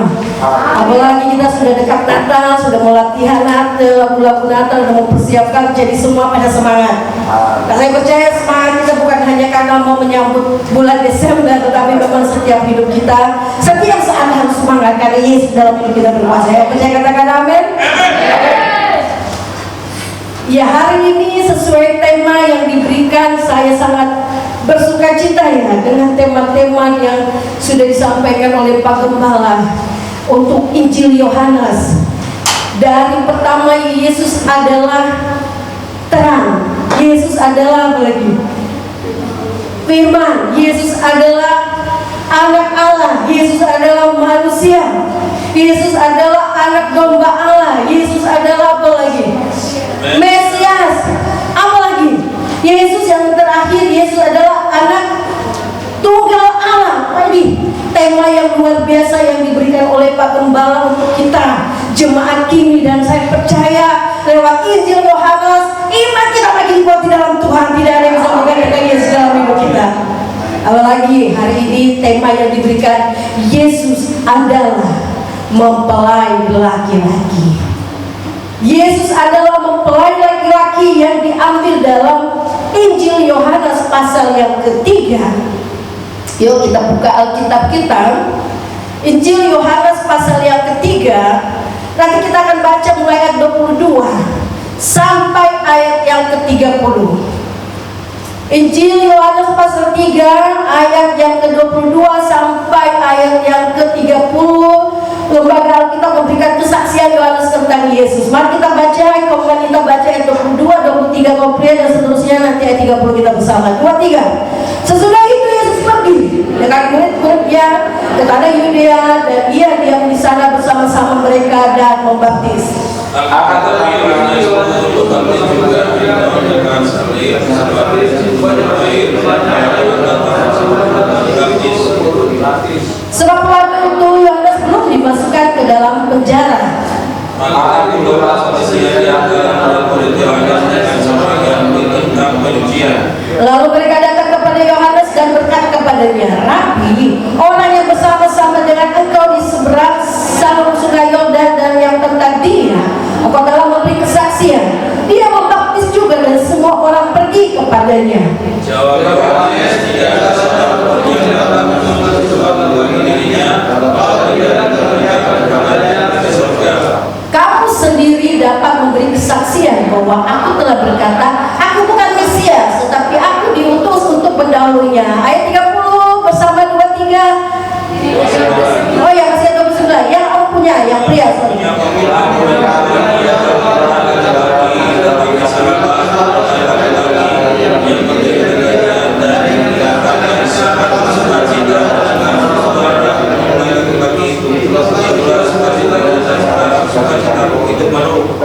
semua. Apalagi kita sudah dekat Natal, sudah mau latihan Natal, lagu-lagu Natal, sudah mempersiapkan, jadi semua pada semangat. Nah, saya percaya semangat kita bukan hanya karena mau menyambut bulan Desember, tetapi memang setiap hidup kita, setiap saat harus semangat karena Yesus dalam hidup kita berkuasa. Saya percaya, katakan amin. Ya, hari ini sesuai tema yang diberikan, saya sangat bersuka cita ya dengan tema-tema yang sudah disampaikan oleh Pak Gembala untuk Injil Yohanes. Dari pertama, Yesus adalah terang, Yesus adalah apa lagi? Firman, Yesus adalah anak Allah, Yesus adalah manusia, Yesus adalah anak domba Allah, Yesus adalah apa lagi? Mesias. Apa lagi? Yesus yang terakhir, Yesus adalah anak tunggal Allah. Lagi tema yang luar biasa yang diberikan oleh Pak Gembala untuk kita jemaat kini, dan saya percaya lewat Injil Yohanes iman kita makin kuat di dalam Tuhan. Tidak ada yang bisa menggantikan Yesus dalam hidup kita. Apalagi hari ini tema yang diberikan, Yesus adalah mempelai laki-laki. Yesus adalah mempelai laki-laki yang diambil dalam Injil Yohanes pasal yang ketiga. Yuk kita buka Alkitab kita, Injil Yohanes pasal yang ketiga. Nanti kita akan baca mulai ayat 22 sampai ayat yang ke-30. Injil Yohanes pasal 3 ayat yang ke-22 sampai ayat yang ke-30. Lembaga Alkitab memberikan kesaksian Yohanes tentang Yesus. Mari kita baca, kemudian kita baca ayat 22, 23 komplit dan seterusnya, nanti ayat 30 kita bersama. 23. Sesudah itu Yesus pergi dengan murid-muridnya ke tanah Yudea, dan ia diam di sana bersama-sama mereka dan membaptis. Akan tetapi Yohanes untuk membaptis juga dengan salib, sebab waktu itu Yohanes belum dimasukkan ke dalam penjara. Maka timbullah perselisihan di antara murid Yohanes dan sebagian tentang penyucian. Lalu mereka datang kepada Yohanes dan berkata kepadanya, Rabi, orang yang bersama-sama dengan engkau di seberang sungai Yordan dan yang tentang dia, engkau telah memberi kesaksian. Dia membaptis juga dan semua orang pergi kepadanya. Jawab Yohanes, tidak ada seorang pun yang dapat memperjuangkan dirinya, kalau tidak dikerjakan kepadanya di surga. Kamu sendiri dapat memberi kesaksian bahwa aku telah berkata, aku bukan Mesias, tetapi aku diutus untuk mendahulunya. Ayat 30 bersama 23. Oh ya, masih 29. Yang aku punya, yang pria.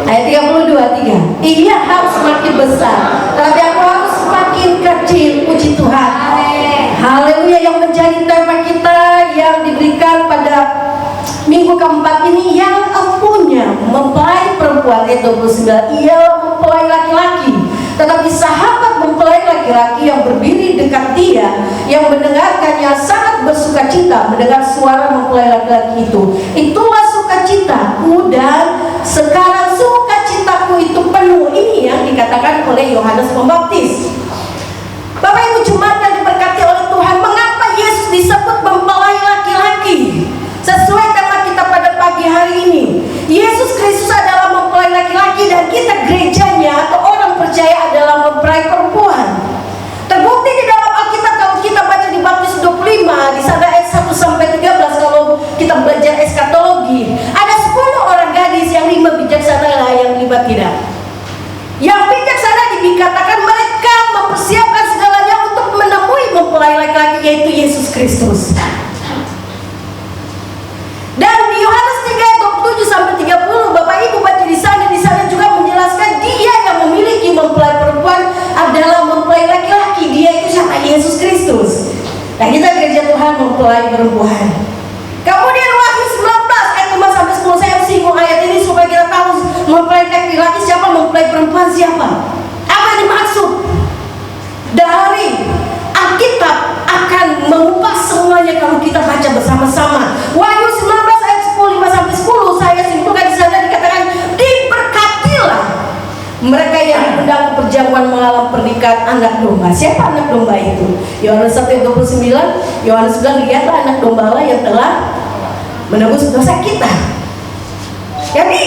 Ayat 32, 3. Ia harus semakin besar, tetapi aku harus semakin kecil. Puji Tuhan. Haleluya. Yang menjadi tema kita yang diberikan pada minggu keempat ini, yang empunya mempelai perempuan. Ayat 29. Ia mempelai laki-laki, tetapi sahabat mempelai laki-laki yang berdiri dekat dia, yang mendengarkannya sangat bersuka cita mendengar suara mempelai laki-laki itu. Itulah sukacitaku, dan sekarang sukacitaku itu penuh. Ini yang dikatakan oleh Yohanes Pembaptis. Bapak Ibu jemaat yang diberkati oleh Tuhan, mengapa Yesus disebut mempelai laki-laki? Sesuai tema kita pada pagi hari ini, Yesus Kristus adalah mempelai laki-laki, dan kita gerejanya atau orang percaya adalah mempelai perempuan. Terbukti di dalam Alkitab kalau kita baca di Matius 25, di sana ayat 1 sampai 13, kalau kita belajar eskatologi, ada 10 orang gadis, yang 5 bijaksana, yang 5 tidak. Yang bijaksana dikatakan mereka mempersiapkan segalanya untuk menemui mempelai laki-laki, yaitu Yesus Kristus. Dan di Yohanes 3 ayat 27 sampai 30, Bapak Ibu baca di sana juga menjelaskan dia yang memiliki mempelai perempuan adalah mempelai laki-laki. Dia itu siapa? Yesus Kristus. Nah, kita gereja Tuhan mempelai perempuan. Kemudian Wahyu 19 ayat 5 sampai 10, saya singgung ayat ini supaya kita tahu mempelai laki-laki siapa, mempelai perempuan siapa. Apa yang dimaksud? Dari Alkitab akan mengupas semuanya kalau kita baca bersama-sama. Wahyu 19 ayat 10 melahirkan anak domba. Siapa anak domba itu? Yohanes 1:29, Yohanes bilang, lihatlah anak domba Allah yang telah menebus dosa kita. Jadi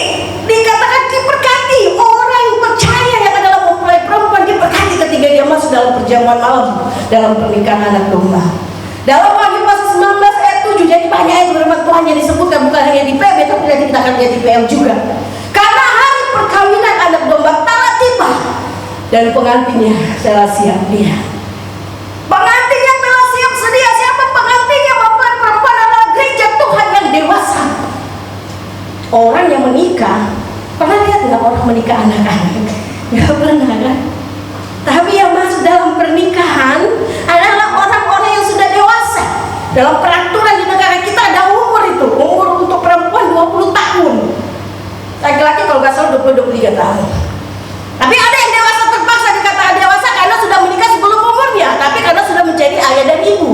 dikatakan diberkati orang yang percaya yang adalah mempelai perempuan, diberkati ketika dia masuk dalam perjamuan malam dalam pernikahan anak domba. Dalam Wahyu pasal 19 ayat 7, jadi banyak ayat firman Tuhan yang disebutkan, bukan hanya di PB tapi nanti kita akan lihat di PL juga. Karena hari perkawinan anak domba telah tiba dan pengantinnya telah siap dia. Pengantinnya telah siap sedia. Siapa pengantinnya? Bapak perempuan adalah gereja Tuhan yang dewasa. Orang yang menikah, pernah lihat nggak orang menikah anak-anak? Nggak pernah kan? Tapi yang masuk dalam pernikahan adalah orang-orang yang sudah dewasa. Dalam peraturan di negara kita ada umur itu. Umur untuk perempuan 20 tahun. Laki-laki kalau nggak salah 20-23 tahun. Tapi ada yang dewasa terpaksa dikatakan dewasa karena sudah menikah sebelum umurnya, tapi karena sudah menjadi ayah dan ibu.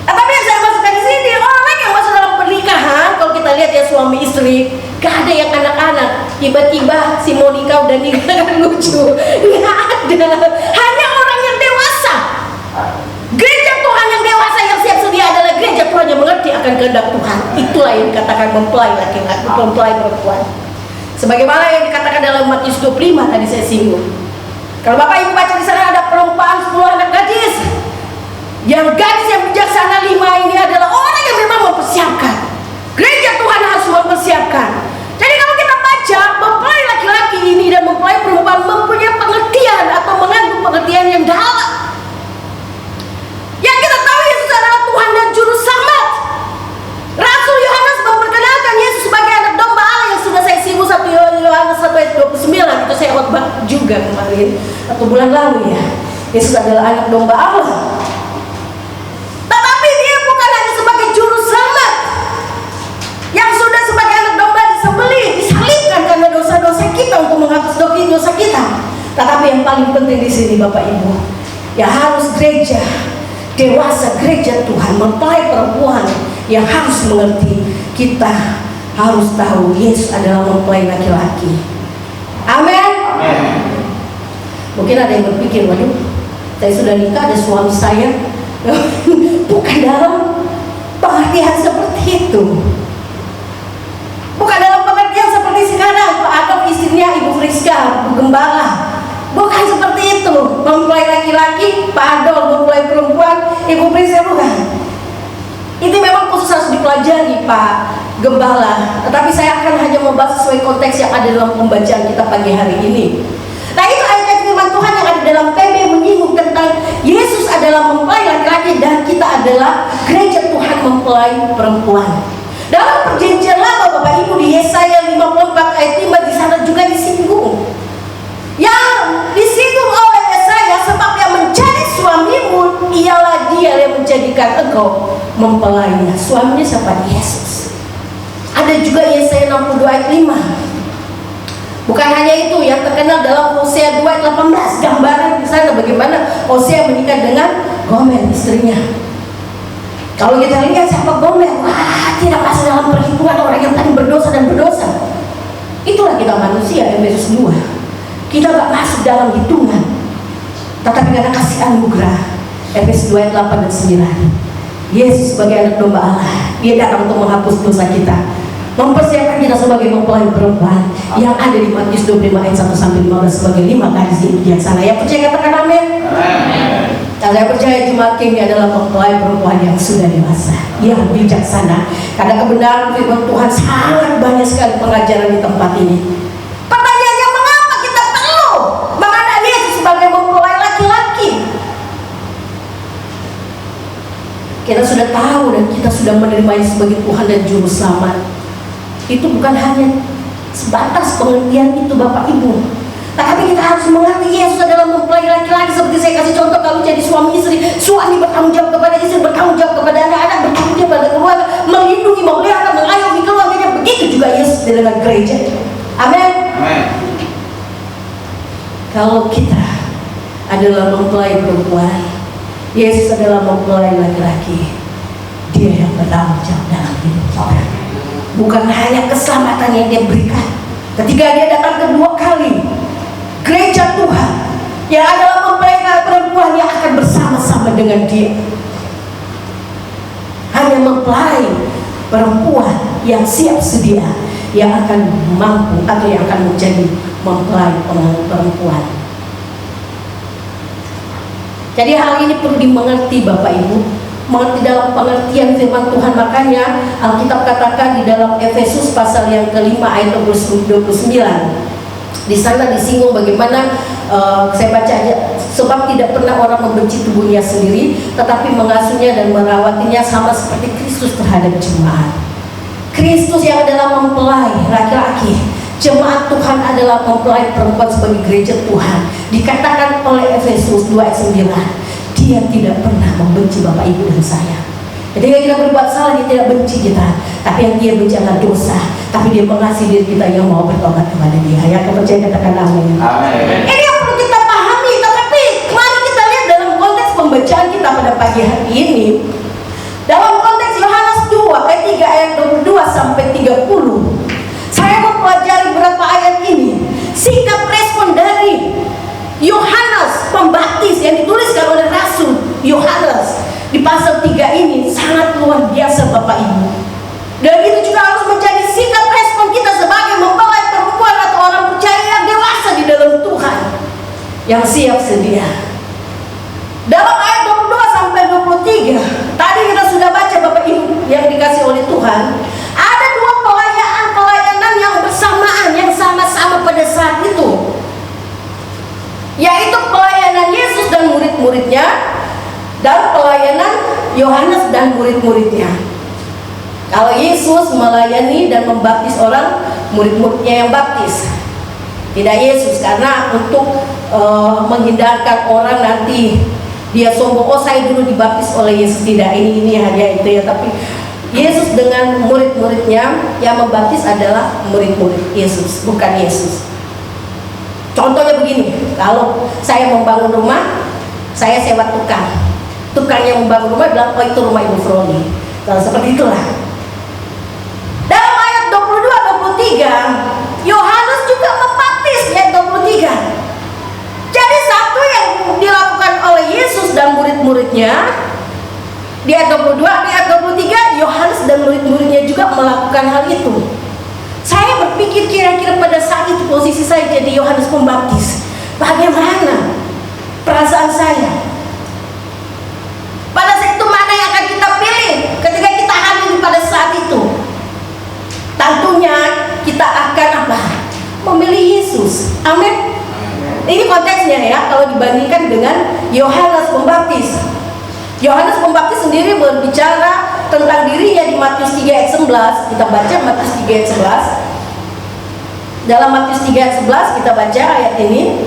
Tapi yang saya masukkan di sini, orang yang masuk dalam pernikahan, kalau kita lihat ya suami istri, gak ada yang anak-anak. Tiba-tiba si Monica udah nikah kan lucu. Gak ada. Hanya orang yang dewasa. Gereja Tuhan yang dewasa yang siap sedia adalah gereja Tuhan yang mengerti akan kehendak Tuhan. Itulah yang dikatakan mempelai laki-laki, mempelai perempuan. Sebagaimana yang dikatakan dalam Matius 25 tadi saya singgung. Kalau Bapak Ibu baca di sana ada perempuan 10 anak gadis. Yang gadis yang bijaksana 5 ini adalah orang yang memang mempersiapkan. Gereja Tuhan harus mempersiapkan. Jadi kalau kita baca mempelai laki-laki ini dan mempelai perempuan mempunyai pengertian atau mengandung pengertian yang dalam. Yang kita tahu Yesus adalah Tuhan dan Juru Selamat. Rasul Yohanes memperkenalkan Yesus sebagai anak domba Allah yang sudah saya singgung 1 Yohanes 1:29. Itu saya khotbah juga kemarin atau bulan lalu ya. Yesus adalah anak domba Allah. Tetapi dia bukan hanya sebagai Juru Selamat yang sudah sebagai anak domba disembelih, disalibkan karena dosa-dosa kita untuk menghapus dosa kita. Tetapi yang paling penting di sini Bapak Ibu, ya harus gereja dewasa, gereja Tuhan, mempelai perempuan yang harus mengerti. Kita harus tahu Yesus adalah mempelai laki-laki. Amin. Mungkin ada yang berpikir, waduh, saya sudah nikah, ada suami saya. Bukan dalam pengertian seperti itu. Bukan dalam pengertian seperti sekarang Pak Adolf istrinya Ibu Friska, Bu Gembala. Bukan seperti itu. Mempelai laki-laki, Pak Adolf mempelai perempuan, Ibu Friska, bukan. Itu memang khusus harus dipelajari Pak Gembala. Tetapi saya akan hanya membahas sesuai konteks yang ada dalam pembacaan kita pagi hari ini. Nah itu ayat firman Tuhan yang ada dalam PB menyinggung tentang Yesus adalah mempelai laki-laki dan kita adalah gereja Tuhan mempelai perempuan. Dalam perjanjian lama Bapak Ibu di Yesaya 54 ayat 5 di sana juga disinggung. Yang disinggung oleh Yesaya, sebab yang menjadi suamimu ialah dia yang menjadikan engkau mempelainya. Suaminya siapa? Yesus. Ada juga Yesaya 62 ayat 5. Bukan hanya itu, yang terkenal dalam Hosea 2 ayat 18, gambaran di sana bagaimana Hosea menikah dengan Gomer istrinya. Kalau kita lihat siapa Gomer, wah tidak masuk dalam perhitungan orang yang tadi berdosa dan berdosa. Itulah kita manusia, Efesus 2. Kita gak masuk dalam hitungan, tetapi karena kasih anugerah, Efesus 2 ayat 8 dan 9. Yesus sebagai anak domba Allah, dia datang untuk menghapus dosa kita, mempersiapkan kita sebagai mempelai perempuan yang ada di Matius 25 ayat 1 sampai 15 sebagai 5 gadis yang bijaksana. Yang percaya katakan amin. Nah, saya percaya Jemaat King adalah mempelai perempuan yang sudah dewasa, yang bijaksana. Karena kebenaran firman Tuhan sangat banyak sekali pengajaran di tempat ini. Pertanyaannya, mengapa kita perlu mengenal Yesus sebagai mempelai laki-laki? Kita sudah tahu dan kita sudah menerimanya sebagai Tuhan dan Juru Selamat. Itu bukan hanya sebatas pengertian itu Bapak Ibu, tapi kita harus mengerti Yesus adalah mempelai laki-laki. Seperti saya kasih contoh, kalau jadi suami istri, suami bertanggung jawab kepada istri, bertanggung jawab kepada anak-anak, bertanggung jawab kepada keluarga, melindungi, memelihara, mengayomi keluarganya. Begitu juga Yesus dengan gereja. Amin. Kalau kita adalah mempelai perempuan, Yesus adalah mempelai laki-laki. Dia yang bertanggung jawab dalam hidup kita. Bukan hanya keselamatan yang dia berikan. Ketika dia datang kedua kali, gereja Tuhan yang adalah mempelai perempuan yang akan bersama-sama dengan dia. Hanya mempelai perempuan yang siap sedia yang akan mampu atau yang akan menjadi mempelai perempuan. Jadi hal ini perlu dimengerti Bapak Ibu, mengerti dalam pengertian firman Tuhan. Makanya Alkitab katakan di dalam Efesus pasal yang kelima ayat 29, di sana disinggung bagaimana saya baca aja, sebab tidak pernah orang membenci tubuhnya sendiri, tetapi mengasuhnya dan merawatinya sama seperti Kristus terhadap jemaat. Kristus yang adalah mempelai laki-laki, jemaat Tuhan adalah mempelai perempuan sebagai gereja Tuhan. Dikatakan oleh Efesus 2 ayat 9, dia tidak pernah membenci Bapak Ibu dan saya. Ketika kita berbuat salah, dia tidak benci kita, tapi yang dia benci adalah dosa. Tapi dia mengasihi diri kita yang mau bertobat kepada dia. Yang percaya katakan amin. Amin. Ini yang perlu kita pahami. Tetapi mari kita lihat dalam konteks pembacaan kita pada pagi hari ini. Dalam konteks Yohanes 2 ayat 3 ayat 22 sampai 30, saya mempelajari beberapa ayat ini. Sikap respon dari Yohanes Pembaptis yang dituliskan oleh Rasul Yohanes di pasal 3 ini sangat luar biasa Bapak Ibu. Dan itu juga harus menjadi sikap respon kita sebagai mempelai perempuan atau orang percaya yang dewasa di dalam Tuhan, yang siap sedia. Dalam ayat 22 sampai 23 tadi kita sudah baca Bapak Ibu yang dikasih oleh Tuhan, ada dua pelayanan yang bersamaan, yang sama-sama pada saat itu, yaitu pelayanan Yesus dan murid-muridnya dan pelayanan Yohanes dan murid-muridnya. Kalau Yesus melayani dan membaptis orang, murid-muridnya yang baptis. Tidak Yesus, karena untuk menghindarkan orang nanti dia sombong, oh saya dulu dibaptis oleh Yesus. Tidak, ini hanya itu ya. Tapi Yesus dengan murid-muridnya, yang membaptis adalah murid-murid Yesus, bukan Yesus. Contohnya begini, kalau saya membangun rumah, saya sewa tukang. Tukang yang membangun rumah bilang, oh itu rumah Ibu Froni. Nah, seperti itulah. Dalam ayat 22-23, Yohanes juga membaptis, ayat 23. Jadi satu yang dilakukan oleh Yesus dan murid-muridnya, di ayat 22, di ayat 23, Yohanes dan murid-muridnya juga melakukan hal itu. Saya berpikir kira-kira pada saat itu posisi saya jadi Yohanes Pembaptis, bagaimana perasaan saya? Pada saat itu mana yang akan kita pilih ketika kita hadir pada saat itu? Tentunya kita akan apa? Memilih Yesus. Amin. Ini konteksnya ya, kalau dibandingkan dengan Yohanes Pembaptis. Yohanes Pembaptis sendiri berbicara tentang dirinya di Matius 3 ayat 11. Kita baca Matius 3 ayat 11. Dalam Matius 3 ayat 11 kita baca ayat ini.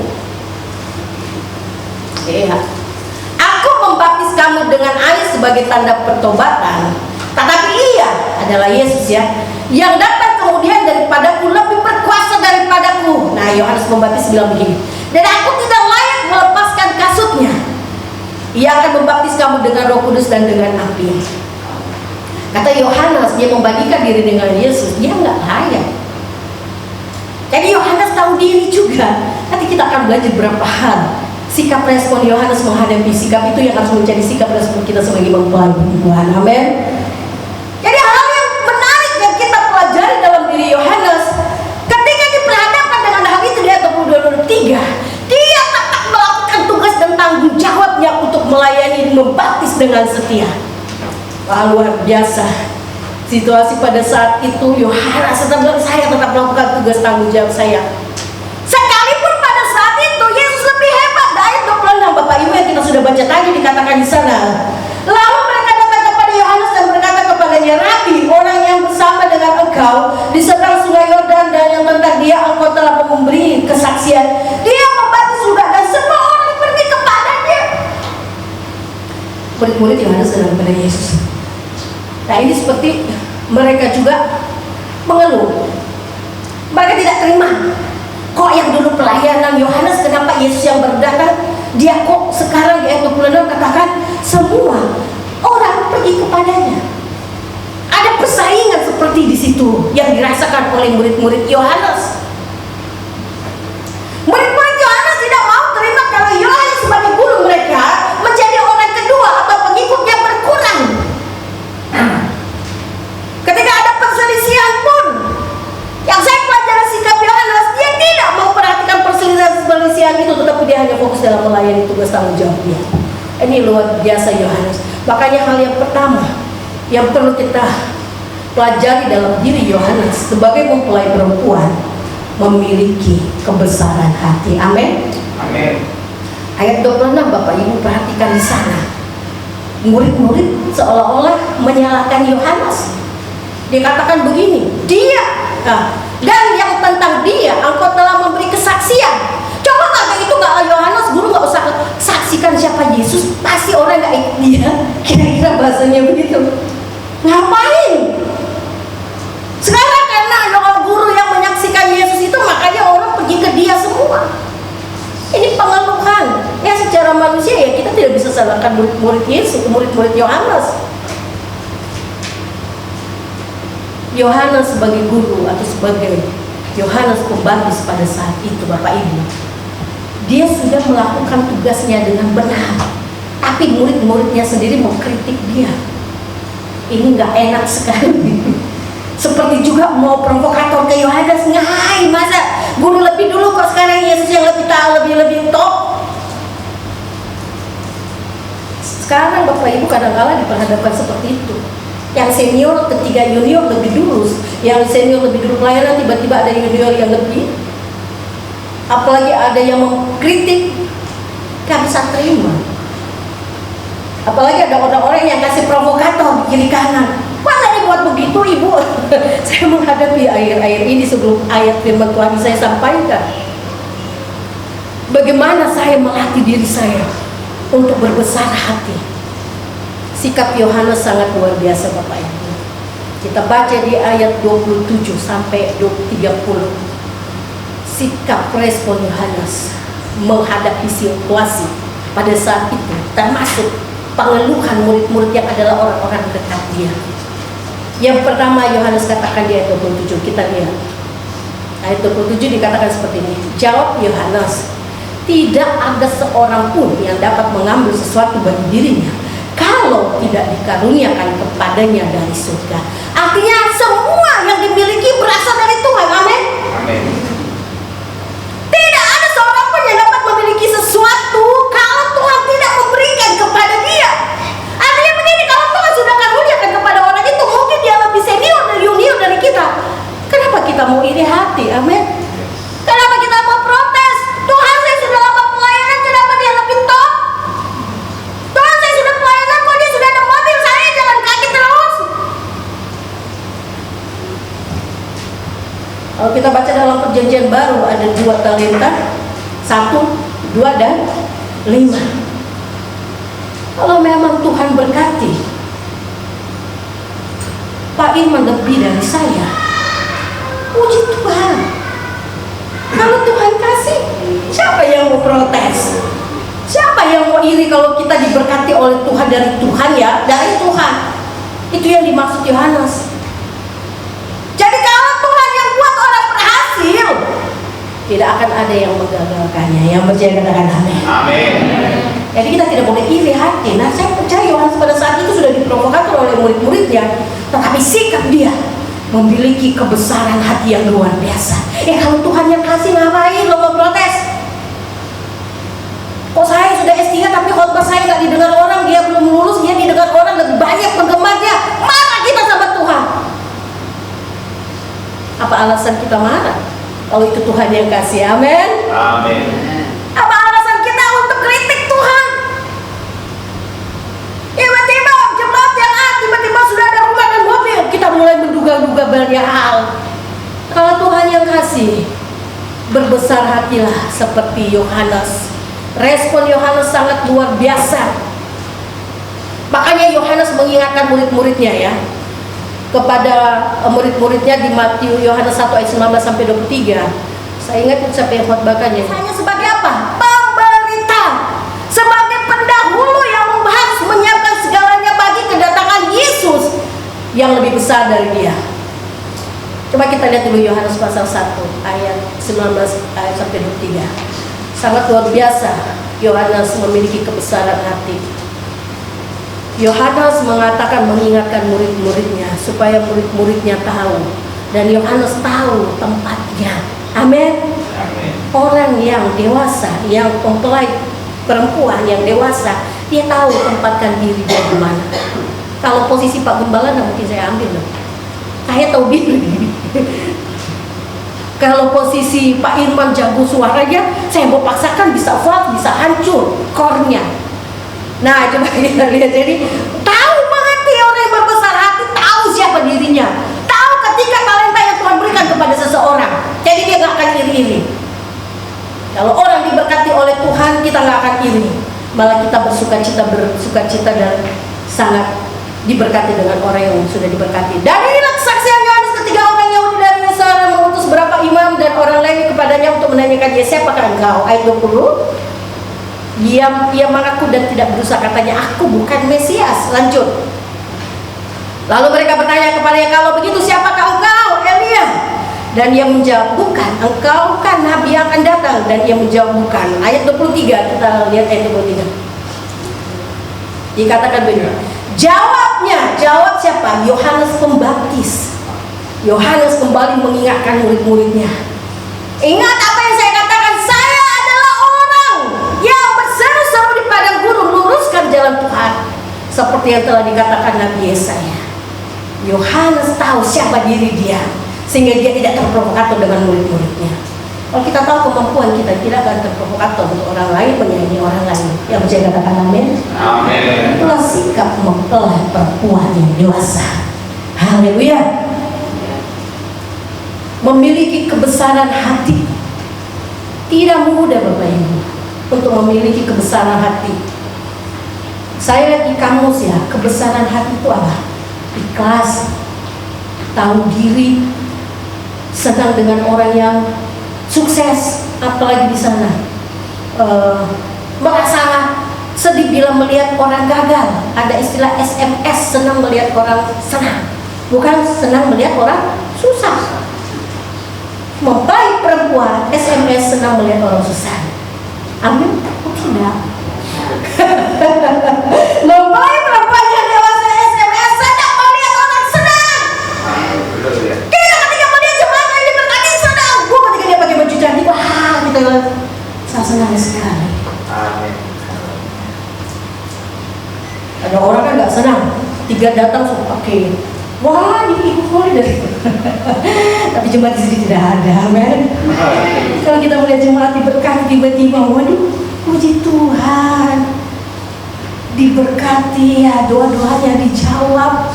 Aku membaptis kamu dengan air sebagai tanda pertobatan, tetapi ia adalah Yesus ya, yang datang kemudian daripadaku lebih berkuasa daripadaku. Nah, Yohanes Pembaptis bilang begini, dan aku tidak layak melepaskan kasutnya. Ia akan membaptis kamu dengan Roh Kudus dan dengan api. Kata Yohanes, dia membandingkan diri dengan Yesus, dia nggak layak. Jadi Yohanes tahu diri juga. Nanti kita akan belajar berapa hal sikap respon Yohanes menghadapi sikap itu yang harus menjadi sikap respon kita sebagai mempelai perempuan. Amin. Jadi hal yang menarik yang kita pelajari dalam diri Yohanes, ketika diperhadapkan dengan hal itu di ayat 22-23, dia tetap melakukan tugas dan tanggung jawabnya untuk melayani dan membaptis dengan setia. Wah, luar biasa situasi pada saat itu. Yohanes tetap bilang, saya tetap melakukan tugas tanggung jawab saya. Sekalipun pada saat itu Yesus lebih hebat. Ayat 26 Bapak Ibu yang kita sudah baca tadi dikatakan di sana. Lalu mereka datang kepada Yohanes dan berkata kepadanya, Rabi, orang yang bersama dengan engkau di seberang sungai Yordan dan yang tentang dia engkau telah memberi kesaksian, dia membaptis juga dan semua orang pergi kepadanya. Murid-murid Yohanes dan kepada Yesus. Nah, ini seperti mereka juga mengeluh. Mereka tidak terima. Kok yang dulu pelayanan Yohanes, kenapa Yesus yang berdatang, dia kok sekarang di ayat 26 katakan semua orang pergi kepadanya. Ada persaingan seperti di situ yang dirasakan oleh murid-murid Yohanes. Murid-murid Yohanes tidak mau terima kalau pelisihan itu, tetapi dia hanya fokus dalam melayani tugas tanggung jawab dia. Ini luar biasa Yohanes. Makanya hal yang pertama yang perlu kita pelajari dalam diri Yohanes sebagai mempelai perempuan, memiliki kebesaran hati. Amin. Amin. Ayat 26 Bapak Ibu perhatikan di sana. Murid-murid seolah-olah menyalahkan Yohanes. Dikatakan begini, dan yang tentang dia engkau telah memberi kesaksian. Coba kalau itu nggak Yohanes, guru nggak usah saksikan siapa Yesus, pasti orang nggak ikut dia. Kira-kira bahasanya begitu. Ngapain? Sekarang karena ada guru yang menyaksikan Yesus itu, makanya orang pergi ke dia semua. Ini pengeluhan. Ya secara manusia ya kita tidak bisa salahkan murid-murid Yesus, murid-murid Yohanes. Yohanes sebagai guru atau sebagai Yohanes pembaptis pada saat itu Bapak Ibu, dia sudah melakukan tugasnya dengan benar. Tapi murid-muridnya sendiri mengkritik dia. Ini nggak enak sekali. Seperti juga mau provokator ke Yohanes, ngai masa guru lebih dulu kok, sekarang Yesus yang lebih tahu, lebih top. Sekarang Bapak Ibu kadang-kala diperhadapkan seperti itu. Yang senior ketika junior lebih dulu, yang senior lebih dulu pelayanan, tiba-tiba ada junior yang lebih. Apalagi ada yang mengkritik, gak bisa terima. Apalagi ada orang-orang yang kasih provokator di kiri kanan. Masa dibuat begitu Ibu? Saya menghadapi air-air ini sebelum ayat firman Tuhan saya sampaikan. Bagaimana saya melatih diri saya untuk berbesar hati. Sikap Yohanes sangat luar biasa Bapak Ibu. Kita baca di ayat 27 sampai 30. Sikap respon Yohanes menghadapi situasi pada saat itu, termasuk pengeluhan murid-murid yang adalah orang-orang dekat dia. Yang pertama Yohanes katakan di ayat 27, kita lihat. Ayat 27 dikatakan seperti ini. Jawab Yohanes, tidak ada seorang pun yang dapat mengambil sesuatu bagi dirinya kalau tidak dikaruniakan kepadanya dari surga. Artinya semua yang dimiliki berasal dari Tuhan. Amin. Amin. Tidak ada seorang pun yang dapat memiliki sesuatu kalau Tuhan tidak memberikan kepada dia. Artinya begini, kalau Tuhan sudah karuniakan kepada orang itu, mungkin dia lebih senior dan junior dari kita. Kenapa kita mau iri hati? Amin. Kenapa kita mau protes? Tuhan, saya sudah lama pelayanan, kenapa dia lebih top? Tuhan, saya sudah pelayanan, kok dia sudah ada mobil, saya jalan kaki terus. Kalau kita baca dalam perjanjian baru ada 2 talenta, 1, 2 dan 5. Kalau memang Tuhan berkati Pak Irman lebih dari saya, puji Tuhan. Kalau Tuhan kasih, siapa yang mau protes? Siapa yang mau iri kalau kita diberkati oleh Tuhan, dari Tuhan ya, dari Tuhan. Itu yang dimaksud Yohanes. Jadi kalau Tuhan yang buat orang berhasil, tidak akan ada yang menggagalkannya. Yang percaya katakan amin. Amin. Jadi kita tidak boleh iri hati. Nah, saya percaya Yohanes pada saat itu sudah diprovokator oleh murid-muridnya, tetapi sikap dia memiliki kebesaran hati yang luar biasa. Kalau Tuhan yang kasih, ngapain lo mau protes? Kok saya sudah S3 tapi khotbah saya nggak didengar orang, dia belum lulus, dia didengar orang lebih banyak penggemarnya. Marah kita sama Tuhan. Apa alasan kita marah? Kalau itu Tuhan yang kasih, amin. Amin. Apa alasan kita untuk kritik Tuhan? Tiba-tiba jemaat yang tiba-tiba sudah ada rumah dan mobil, kita mulai menduga-duga banyak hal. Kalau Tuhan yang kasih, berbesar hatilah seperti Yohanes. Respon Yohanes sangat luar biasa. Makanya Yohanes mengingatkan murid-muridnya ya, kepada murid-muridnya di Matius Yohanes 1 ayat 19 sampai 23. Saya ingat siapa yang khotbahkannya. Hanya sebagai apa? Pemberita, sebagai pendahulu yang harus menyiapkan segalanya bagi kedatangan Yesus yang lebih besar dari dia. Coba kita lihat dulu Yohanes pasal 1 ayat 19 ayat sampai 23. Sangat luar biasa Yohanes memiliki kebesaran hati. Yohanes mengatakan, mengingatkan murid-muridnya supaya murid-muridnya tahu, dan Yohanes tahu tempatnya. Amin. Amin. Orang yang dewasa, yang mempelai perempuan yang dewasa, dia tahu tempatkan diri dia di mana. Kalau posisi Pak Gembala nggak mungkin saya ambil loh. Saya tahu diri. Kalau posisi Pak Irman jago suaranya, saya mau paksakan bisa flat, bisa hancur core-nya. Nah, coba kita lihat. Jadi tahu mengerti orang yang berbesar hati, tahu siapa dirinya, tahu ketika talenta yang Tuhan berikan kepada seseorang. Jadi dia nggak akan iri-iri. Kalau orang diberkati oleh Tuhan, kita nggak akan iri, malah kita bersukacita dan sangat diberkati dengan orang yang sudah diberkati. Dan inilah kesaksian Yohanes ketika orang Yahudi dari Yerusalem mengutus beberapa imam dan orang Lewi kepadanya untuk menanyakan dia, siapakah engkau? Ayat 20. Ia mengaku dan tidak berusaha, katanya, aku bukan Mesias. Lanjut. Lalu mereka bertanya kepadanya, kalau begitu siapakah engkau? Elia. Dan ia menjawab, bukan, engkau kan nabi yang akan datang. Dan ia menjawab, bukan. Ayat 23, kita lihat ayat 23. Dikatakan begini, jawab siapa? Yohanes Pembaptis. Yohanes kembali mengingatkan murid-muridnya, ingat apa yang saya katakan, saya adalah orang yang berseru-seru di padang gurun, luruskan jalan Tuhan, seperti yang telah dikatakan Nabi Yesaya. Yohanes tahu siapa diri dia, sehingga dia tidak terprovokator dengan murid-muridnya. Kalau kita tahu kemampuan kita, tidak akan terprovokator untuk orang lain, menyayangi orang lain. Yang bisa katakan amin? Amin. Itulah sikap mempelai perempuan yang dewasa. Haleluya. Memiliki kebesaran hati. Tidak mudah Bapak Ibu untuk memiliki kebesaran hati. Saya lihat di kamus ya, kebesaran hati itu apa? Ikhlas, tahu diri, senang dengan orang yang sukses, apalagi di sana. Merasa sedih bila melihat orang gagal. Ada istilah SMS, senang melihat orang senang, bukan senang melihat orang susah. Mempelai perempuan SMS senang melihat orang susah. Amin? Oh, tidak. Mempelai perempuan yang dewasa SMS senang melihat orang senang. Kita ketika melihat jemaat yang diberkati senang. Gue ketika dia pakai baju cantik, wah kita saya senang sekali. Amin. Ada orang kan nggak senang, 3 datang sudah pakai, wah ini ibu boleh dari. Tapi jemaat di sini tidak ada, amin. Kalau kita melihat jemaat diberkati tiba-tiba, waduh, puji Tuhan, diberkati ya, doa-doanya dijawab.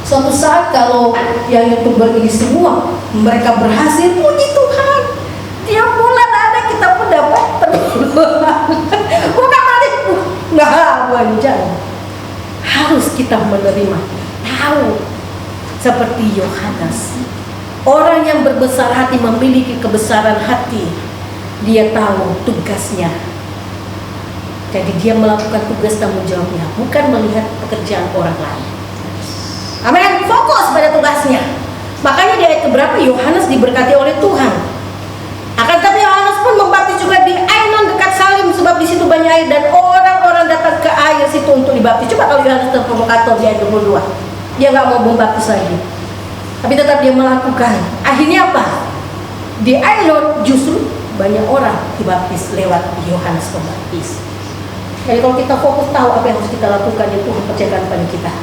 Suatu saat kalau yang YouTuber ini semua mereka berhasil, puji Tuhan, tiap bulan ada kita pun dapat pertolongan. Bukan berarti nggak wajar. Harus kita menerima, tahu seperti Yohanes. Orang yang berbesar hati memiliki kebesaran hati. Dia tahu tugasnya. Jadi dia melakukan tugas tanggung jawabnya, bukan melihat pekerjaan orang lain. Amin. Fokus pada tugasnya. Makanya di ayat keberapa Yohanes diberkati oleh Tuhan. Akan tetapi Yohanes pun membaptis juga di Ainon dekat Salim, sebab di situ banyak air dan orang-orang datang ke air situ untuk dibaptis. Coba kalau Yohanes terprovokator di ayat 22, dia nggak mau membaptis lagi, tapi tetap dia melakukan. Akhirnya apa? Di Ainon justru banyak orang dibaptis lewat Yohanes Pembaptis. Jadi kalau kita fokus tahu apa yang harus kita lakukan, itu percayakan pada kita.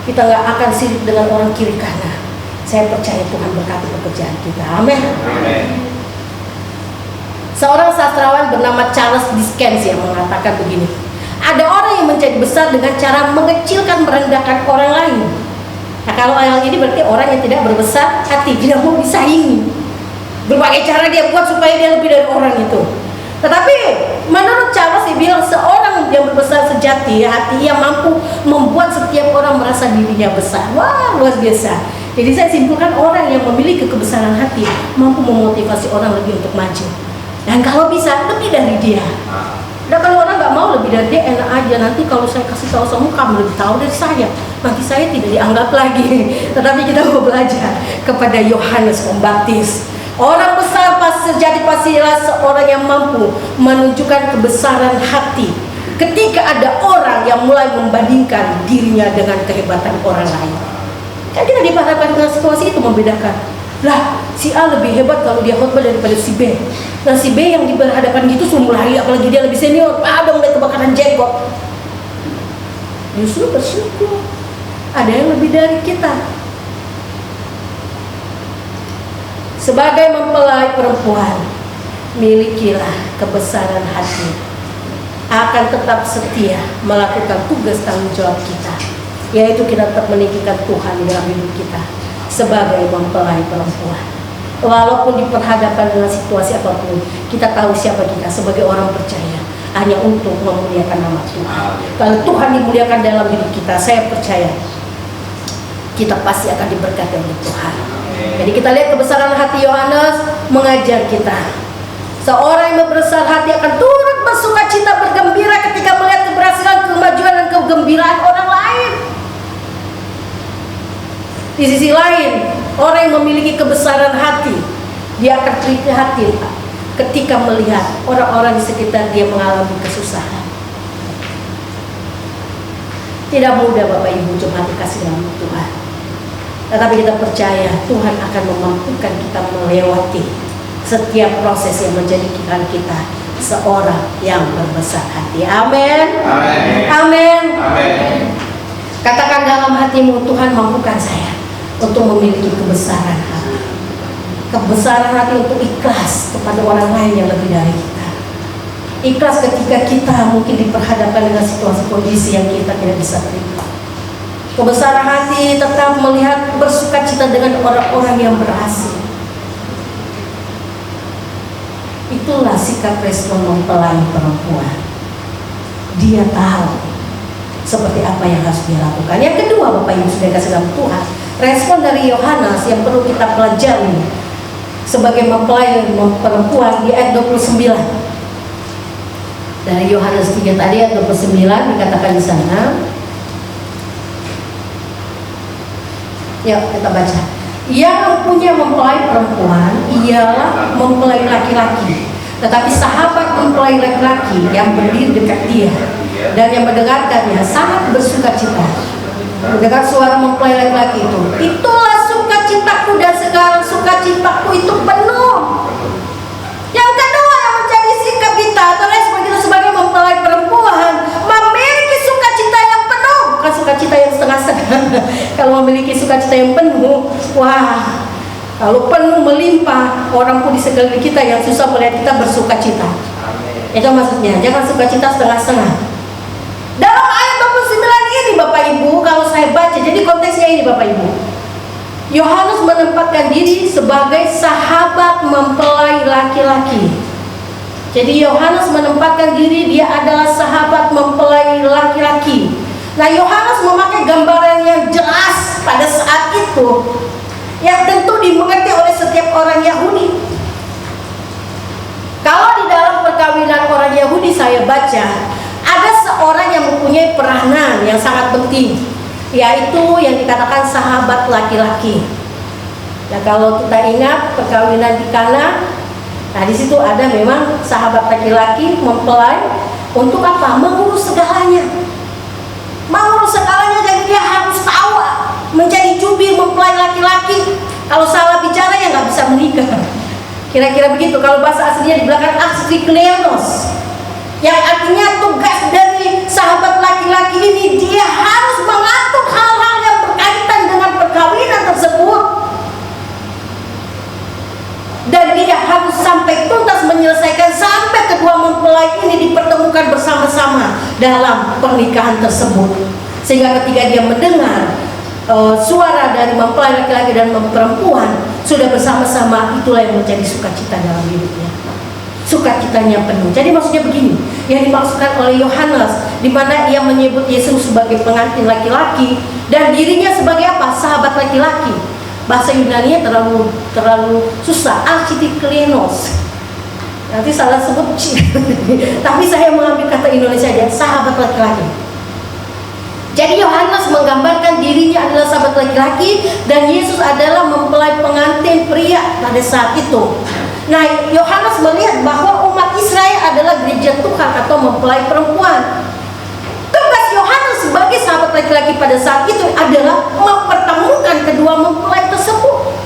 Kita nggak akan sirik dengan orang kiri kanan. Saya percaya Tuhan berkati pekerjaan kita. Amin. Seorang sastrawan bernama Charles Dickens yang mengatakan begini, ada orang yang menjadi besar dengan cara mengecilkan, merendahkan orang lain. Nah, kalau hal ini berarti orang yang tidak berbesar hati, tidak mau disaingi. Berbagai cara dia buat supaya dia lebih dari orang itu. Tetapi menurut Charles, dia bilang seorang yang berbesar sejati hati, ia mampu membuat setiap orang merasa dirinya besar. Wah, luar biasa. Jadi saya simpulkan, orang yang memiliki kebesaran hati mampu memotivasi orang lebih untuk maju. Dan kalau bisa lebih dari dia. Dan kalau orang nggak mau lebih dari dia, enak aja. Nanti kalau saya kasih tahu kamu, kamu lebih tahu dari saya. Nanti saya tidak dianggap lagi. Tetapi kita mau belajar kepada Yohanes Pembaptis. Orang besar sejati pastilah seorang yang mampu menunjukkan kebesaran hati ketika ada orang yang mulai membandingkan dirinya dengan kehebatan orang lain. Kan kita dihadapkan dengan situasi itu membedakan. Lah, si A lebih hebat kalau dia khotbah daripada si B. Nah, si B yang berhadapan gitu sumber lagi, apalagi dia lebih senior, dong dia kebakaran jenggot. Justru bersyukur ada yang lebih dari kita. Sebagai mempelai perempuan, milikilah kebesaran hati, akan tetap setia melakukan tugas tanggung jawab kita, yaitu kita tetap meninggikan Tuhan di dalam hidup kita sebagai mempelai perempuan. Walaupun diperhadapkan dengan situasi apapun, kita tahu siapa kita sebagai orang percaya, hanya untuk memuliakan nama Tuhan. Kalau Tuhan dimuliakan dalam hidup kita, saya percaya kita pasti akan diberkati oleh Tuhan. Jadi kita lihat kebesaran hati Yohanes mengajar kita. Seorang yang berbesar hati akan turut bersuka cita bergembira ketika melihat keberhasilan, kemajuan dan kegembiraan orang lain. Di sisi lain, orang yang memiliki kebesaran hati, dia akan prihatin ketika melihat orang-orang di sekitar dia mengalami kesusahan. Tidak mudah Bapak Ibu jemaat dikasih dalam Tuhan, tetapi kita percaya Tuhan akan memampukan kita melewati setiap proses yang menjadikan kita seorang yang berbesar hati. Amin. Amin. Katakan dalam hatimu, Tuhan mampukan saya untuk memiliki kebesaran hati. Kebesaran hati untuk ikhlas kepada orang lain yang lebih dari kita. Ikhlas ketika kita mungkin diperhadapkan dengan situasi kondisi yang kita tidak bisa terima. Kebesaran hati tetap melihat bersukacita dengan orang-orang yang berhasil. Itulah sikap respon mempelai perempuan. Dia tahu seperti apa yang harus dia lakukan. Yang kedua, Bapak Ibu sudah kasih dalam Tuhan, respon dari Yohanes yang perlu kita pelajari sebagai mempelai perempuan di ayat 29. Dari Yohanes 3 tadi ayat 29 dikatakan di sana. Yuk kita baca. Yang mempunyai mempelai perempuan ialah mempelai laki-laki, tetapi sahabat mempelai laki-laki yang berdiri dekat dia dan yang mendengarkannya sangat bersukacita. Mendengar suara mempelai laki-laki itu, itulah sukacitaku dan sekarang sukacitaku itu penuh. Yang kedua yang menjadi sikap kita atau respon kita sebagai mempelai perempuan, memiliki sukacita yang penuh, bukan sukacita yang setengah-setengah. Kalau memiliki sukacita yang penuh, wah, kalau penuh melimpah, orang pun di sekeliling kita yang susah melihat kita bersukacita. Itu maksudnya, jangan sukacita setengah-setengah. Dalam ayat 29 ini Bapak Ibu, kalau saya baca, jadi konteksnya ini Bapak Ibu, Yohanes menempatkan diri sebagai sahabat mempelai laki-laki. Jadi Yohanes menempatkan diri dia adalah sahabat mempelai laki-laki. Nah, Yohanes memakai gambaran yang jelas pada saat itu, yang tentu dimengerti oleh setiap orang Yahudi. Kalau di dalam perkawinan orang Yahudi saya baca, ada seorang yang mempunyai peranan yang sangat penting, yaitu yang dikatakan sahabat laki-laki. Nah, kalau kita ingat perkawinan di Kana, nah di situ ada memang sahabat laki-laki mempelai untuk apa? Mengurus segalanya. Mengurus segalanya, jadi dia harus tahu menjadi jubir mempelai laki-laki. Kalau salah bicara ya nggak bisa menikah. Kira-kira begitu. Kalau bahasa aslinya di belakang archiklenos, yang artinya tugas dari sahabat laki-laki ini, dia harus mengatur hal-hal yang berkaitan dengan perkawinan tersebut, dan dia harus sampai tuntas menyelesaikan sampai kedua mempelai ini dipertemukan bersama-sama dalam pernikahan tersebut. Sehingga ketika dia mendengar suara dari mempelai laki-laki dan perempuan sudah bersama-sama, itulah yang menjadi sukacita dalam hidupnya. Sukacitanya penuh. Jadi maksudnya begini, yang dimaksudkan oleh Yohanes, di mana ia menyebut Yesus sebagai pengantin laki-laki dan dirinya sebagai apa? Sahabat laki-laki. Bahasa Yunani terlalu susah, archiklenos. Nanti salah sebut, tapi saya mengambil kata Indonesia aja, sahabat laki-laki. Jadi Yohanes menggambarkan dirinya adalah sahabat laki-laki dan Yesus adalah mempelai pengantin pria pada saat itu. Nah, Yohanes melihat bahwa umat Israel adalah gereja Tuhan atau mempelai perempuan. Tugas Yohanes sebagai sahabat laki-laki pada saat itu adalah mempertemukan kedua mempelai tersebut.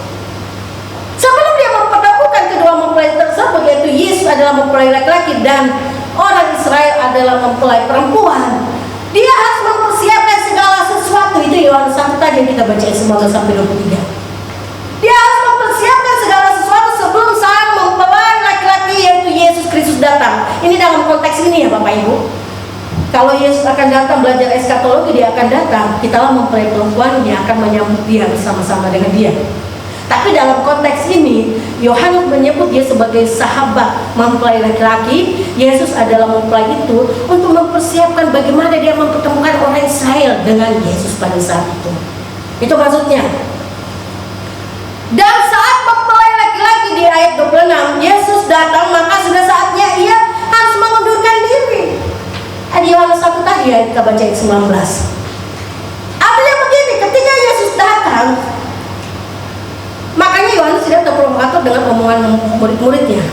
adalah mempelai perempuan, dia harus mempersiapkan segala sesuatu. Itu Yohanes 1 tadi yang kita baca 19 sampai 23. Dia harus mempersiapkan segala sesuatu sebelum sang mempelai laki-laki yaitu Yesus Kristus datang. Ini dalam konteks ini ya Bapak Ibu. Kalau Yesus akan datang belajar eskatologi, dia akan datang. Kitalah mempelai perempuan yang akan menyambut dia bersama-sama dengan dia. Tapi dalam konteks ini, Yohanes menyebut dia sebagai sahabat mempelai laki-laki. Yesus adalah mempelai itu untuk mempersiapkan bagaimana dia mempertemukan orang Israel dengan Yesus pada saat itu. Itu maksudnya. Dan saat mempelai laki-laki di ayat 26, Yesus datang, maka sudah saatnya ia harus mengundurkan diri. Di Yohanes 1 tadi ya, kita baca ayat 19. Artinya begini, ketika Yesus datang, makanya Yohanes tidak terprovokator dengan omongan murid-muridnya.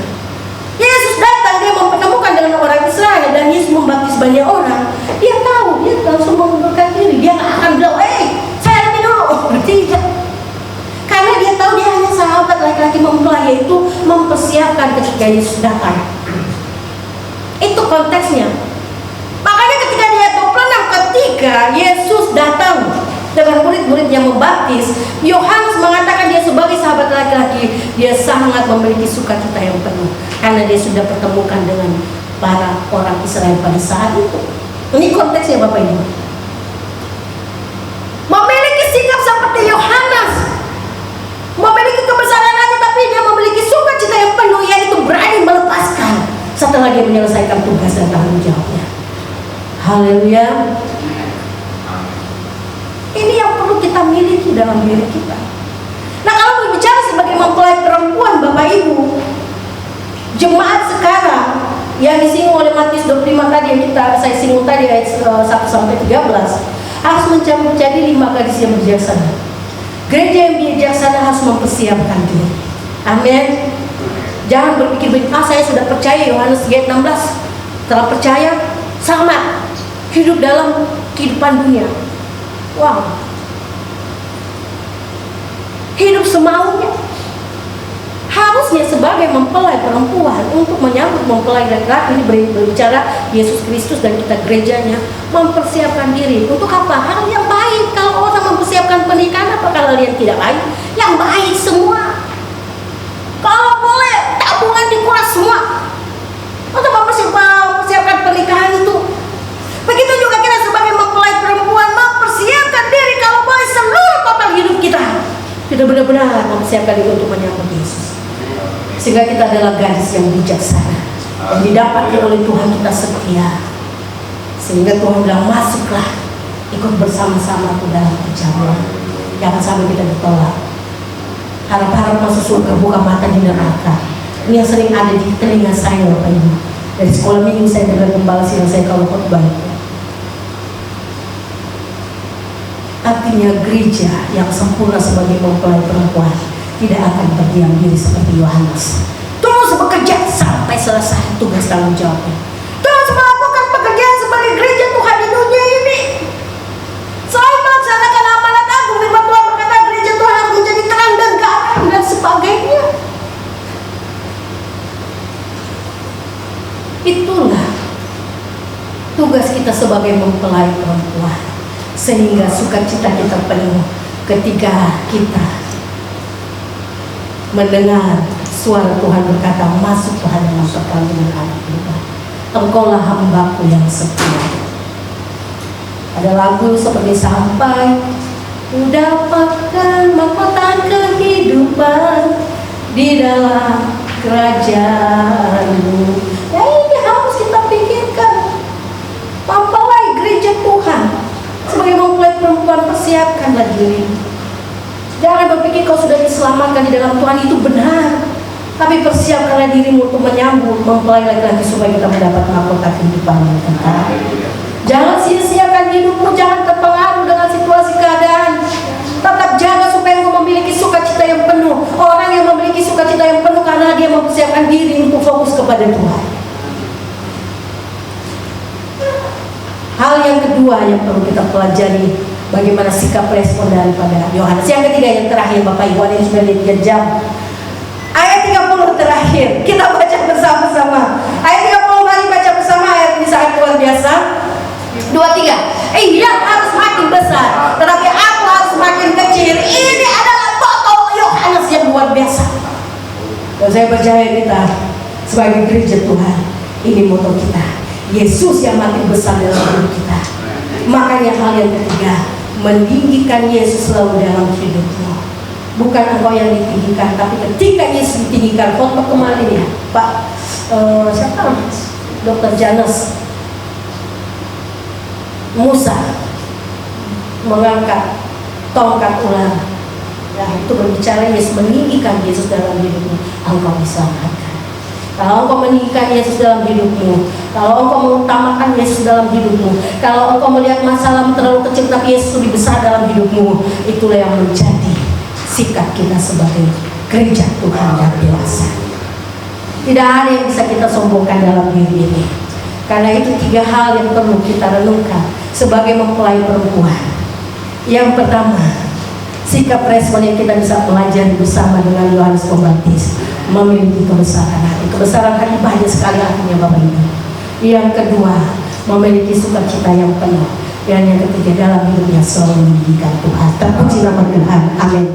Yesus datang, dia mempertemukan dengan orang Israel dan Yesus membaptis banyak orang. Dia tahu, dia langsung mengundurkan diri. Dia nggak akan bilang, saya lebih dulu. Tidak. Karena dia tahu dia hanya sahabat laki-laki mempelai, yaitu mempersiapkan ketika Yesus datang. Itu konteksnya. Makanya ketika dia 26, ketika Yesus datang dengan murid-murid yang membaptis, Yohanes mengatakan dia sebagai sahabat laki-laki, dia sangat memiliki sukacita yang penuh karena dia sudah pertemukan dengan para orang Israel pada saat itu. Ini konteksnya Bapak Ibu. Memiliki sikap seperti Yohanes, memiliki kebesaran hati, tapi dia memiliki sukacita yang penuh, yaitu berani melepaskan setelah dia menyelesaikan tugas dan tanggung jawabnya. Haleluya. Ini yang perlu kita miliki dalam diri kita. Nah, kalau berbicara sebagai mempelai perempuan Bapak Ibu, jemaat sekarang yang disinggung oleh Matius 25 tadi yang saya singgung tadi ayat 1 sampai 13 harus menjadi 5 gadis yang bijaksana. Gereja yang bijaksana harus mempersiapkan diri. Amin. Jangan berpikir saya sudah percaya Yohanes 16. Setelah percaya, selamat hidup dalam kehidupan dunia. Wow. Hidup semaunya. Harusnya sebagai mempelai perempuan untuk menyambut mempelai laki-laki, ini berbicara Yesus Kristus dan kita gerejanya, mempersiapkan diri untuk apa? Hal yang baik. Kalau orang mempersiapkan pernikahan, apa kalau yang tidak baik? Yang baik semua. Kalau boleh tabungan dikuras semua untuk mempersiapkan pernikahan itu. Begitu juga kita sebagai mempelai perempuan mempersiapkan diri, kalau boleh seluruh total hidup kita benar-benar mempersiapkan diri untuk menyambut Yesus, sehingga kita adalah gadis yang bijaksana dan didapati oleh Tuhan kita setia, sehingga Tuhan bilang masuklah ikut bersama-sama aku dalam perjamuan. Jangan sampai kita ditolak. Harap-harap masuk surga, buka mata di neraka. Ini yang sering ada di telinga saya Bapak Ibu. Dari sekolah minggu saya dengar gembala yang saya kalau khotbah. Artinya gereja yang sempurna sebagai mempelai perempuan tidak akan berdiam diri seperti Yohanes. Terus bekerja sampai selesai tugas tanggung jawabnya. Terus melakukan pekerjaan sebagai gereja Tuhan di dunia ini. Selain melaksanakan amanat agung, firman Tuhan berkata gereja Tuhan harus menjadi terang dan garam dan sebagainya. Itulah tugas kita sebagai mempelai perempuan, sehingga sukacita kita penuh ketika kita mendengar suara Tuhan berkata, masuk Tuhan dalam perkawingan anak kita. Engkaulah hambaku yang setia. Ada lagu seperti sampai ku dapatkan mahkota kehidupan di dalam kerajaanmu. Ya ini harus kita pikirkan. Mempelai gereja Tuhan sebagai mempelai perempuan, persiapkanlah diri. Jangan berpikir kau sudah diselamatkan di dalam Tuhan, itu benar. Tapi persiapkanlah dirimu untuk menyambut mempelai laki-laki supaya kita mendapat mahkota kehidupan yang kekal. Jangan sia-siakan hidupmu, jangan terpengaruh dengan situasi keadaan. Tetap jaga supaya engkau memiliki sukacita yang penuh. Orang yang memiliki sukacita yang penuh karena dia mempersiapkan diri untuk fokus kepada Tuhan. Hal yang kedua yang perlu kita pelajari, bagaimana sikap respon daripada Yohanes. Yang ketiga, yang terakhir Bapak Ibu, ini sudah di 3 jam. Ayat 30 terakhir, kita baca bersama-sama. Ayat 30, mari baca bersama ayat ini sangat luar biasa. 2, 3. Ia harus makin besar, tetapi aku harus makin kecil. Ini adalah moto Yohanes yang luar biasa. Dan saya percaya kita sebagai gereja Tuhan, ini moto kita. Yesus yang makin besar dalam hidup kita. Makanya hal yang ketiga, meninggikan Yesus selalu dalam hidupmu. Bukan engkau yang ditinggikan, tapi ketika Yesus ditinggikan. Foto kemarin ya Pak, siapa? Dr. Janus Musa mengangkat tongkat ular. Ya, itu berbicara Yesus, meninggikan Yesus dalam hidupmu, engkau diselamatkan. Kalau engkau meninggikan Yesus dalam hidupmu, kalau engkau mengutamakan Yesus dalam hidupmu, kalau engkau melihat masalah terlalu kecil tapi Yesus lebih besar dalam hidupmu, itulah yang menjadi sikap kita sebagai gereja Tuhan yang dewasa. Tidak ada yang bisa kita sombongkan dalam diri ini. Karena itu 3 hal yang perlu kita renungkan sebagai mempelai perempuan. Yang pertama, sikap respon yang kita bisa pelajari bersama dengan Yohanes Pembaptis, memiliki kebesaran hati. Kebesaran hati banyak sekali artinya Bapak Ibu. Yang kedua, memiliki sukacita yang penuh. Dan yang ketiga, dalam hidupnya selalu meninggikan Tuhan. Terpuji nama Tuhan. Amin.